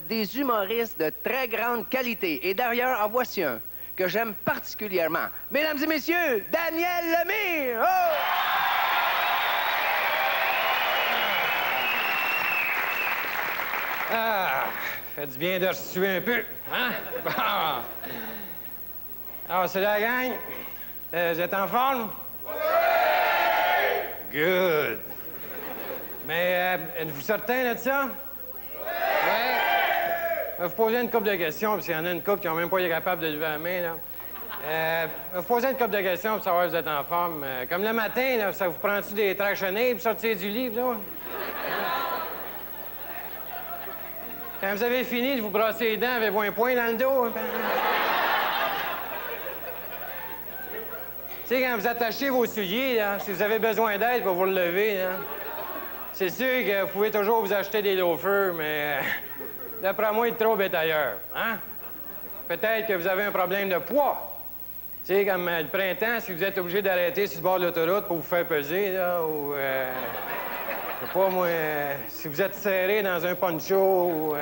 des humoristes de très grande qualité. Et d'ailleurs, en voici un que j'aime particulièrement. Mesdames et messieurs, Daniel Lemire! Oh! Ah, fait du bien de restituer un peu, hein? Bon. Alors, c'est la gang. Vous êtes en forme? Oui! Good. Mais êtes-vous certain de ça? Oui! Je vais vous poser une couple de questions, parce qu'il y en a une couple qui n'ont même pas été capables de lever la main, là. Je vais vous poser une couple de questions pour savoir si vous êtes en forme. Comme le matin, là, ça vous prend-tu des tractionnés pour sortir du lit, vous autres? Quand vous avez fini de vous brosser les dents, avez-vous un poing dans le dos? Hein? Tu sais, quand vous attachez vos souliers, là, si vous avez besoin d'aide pour vous relever, là, c'est sûr que vous pouvez toujours vous acheter des loafers, mais d'après moi, le trouble est ailleurs. Hein? Peut-être que vous avez un problème de poids. Tu sais, comme le printemps, si vous êtes obligé d'arrêter sur le bord de l'autoroute pour vous faire peser, là, ou... je sais pas, moi, si vous êtes serré dans un poncho ou...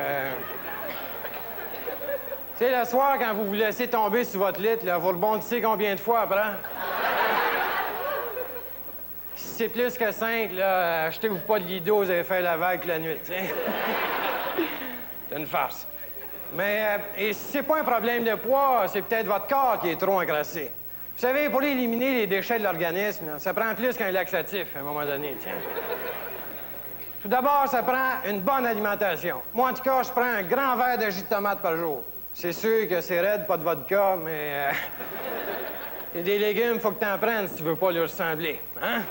Tu sais, le soir, quand vous vous laissez tomber sur votre lit, là, vous rebondissez combien de fois après? Si c'est plus que 5, là, achetez-vous pas de Lido, vous allez faire la vague la nuit, tu sais. C'est une farce. Mais et si c'est pas un problème de poids, c'est peut-être votre corps qui est trop encrassé. Vous savez, pour éliminer les déchets de l'organisme, ça prend plus qu'un laxatif à un moment donné, tiens. Tout d'abord, ça prend une bonne alimentation. Moi, en tout cas, je prends un grand verre de jus de tomate par jour. C'est sûr que c'est raide, pas de vodka, mais... et des légumes, faut que t'en prennes si tu veux pas leur ressembler, hein?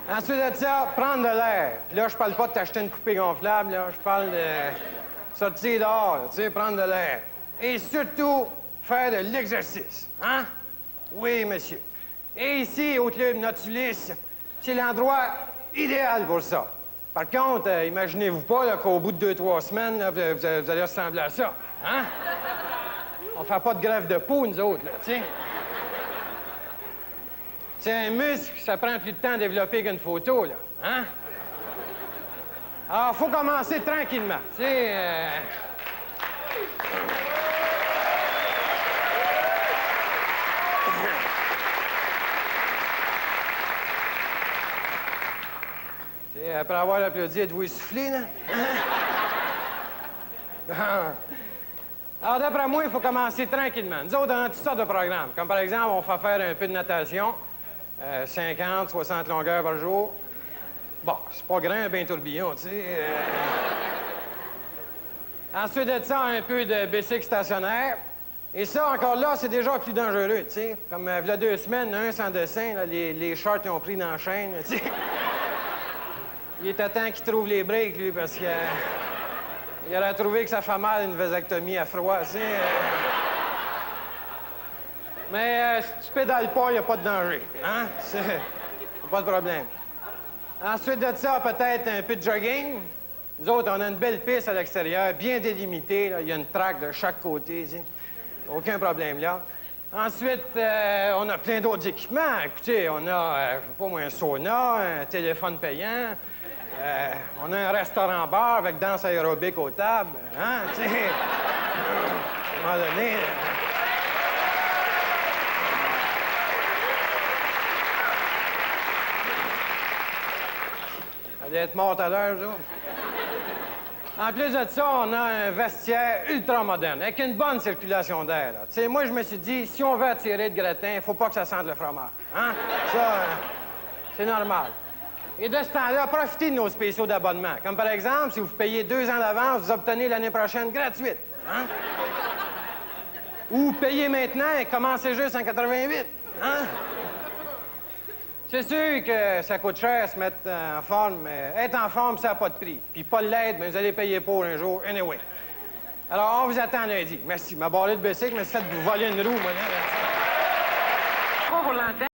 Ensuite de ça, prendre de l'air. Là, je parle pas de t'acheter une poupée gonflable, là. Je parle de sortir dehors, tu sais, prendre de l'air. Et surtout, faire de l'exercice, hein? Oui, monsieur. Et ici, au Club Nautilus, c'est l'endroit idéal pour ça. Par contre, imaginez-vous pas qu'au bout de 2-3 semaines, là, vous allez ressembler à ça, hein? On fait pas de greffe de peau, nous autres, là, tu sais. C'est un muscle, ça prend plus de temps à développer qu'une photo, là, hein? Alors, faut commencer tranquillement, tu sais... Après avoir applaudi, êtes-vous essoufflé, là? Alors, d'après moi, il faut commencer tranquillement. Nous autres, on a toutes sortes de programmes. Comme par exemple, on fait faire un peu de natation, 50, 60 longueurs par jour. Bon, c'est pas grand, un bain tourbillon, tu sais. Ensuite de ça, un peu de bicycle stationnaire. Et ça, encore là, c'est déjà plus dangereux, tu sais. Comme il y a 2 semaines, un sans dessin, là, les shorts, ils ont pris dans la chaîne, tu sais. Il était temps qu'il trouve les breaks, lui, parce que... il aurait trouvé que ça fait mal une vasectomie à froid, tu sais. Mais si tu pédales pas, il n'y a pas de danger, hein? Pas de problème. Ensuite de ça, peut-être un peu de jogging. Nous autres, on a une belle piste à l'extérieur, bien délimitée, là. Il y a une traque de chaque côté, tu sais. Aucun problème, là. Ensuite, on a plein d'autres équipements. Écoutez, on a, je sais pas moi, un sauna, un téléphone payant. On a un restaurant-bar avec danse aérobique aux tables, hein, tu sais. À un moment donné... Elle allait être morte à l'heure, ça. En plus de ça, on a un vestiaire ultra moderne, avec une bonne circulation d'air. Tu sais, moi, je me suis dit, si on veut attirer de gratin, il faut pas que ça sente le fromage, hein? Ça, c'est normal. Et de ce temps-là, profitez de nos spéciaux d'abonnement. Comme par exemple, si vous payez 2 ans d'avance, vous obtenez l'année prochaine gratuite. Hein? Ou payez maintenant et commencez juste en 88. Hein? C'est sûr que ça coûte cher se mettre en forme, mais être en forme, ça n'a pas de prix. Puis pas l'aide, mais vous allez payer pour un jour, anyway. Alors, on vous attend lundi. Merci. Ma barrée de bicycle, mais c'est de vous voler une roue, moi. Là.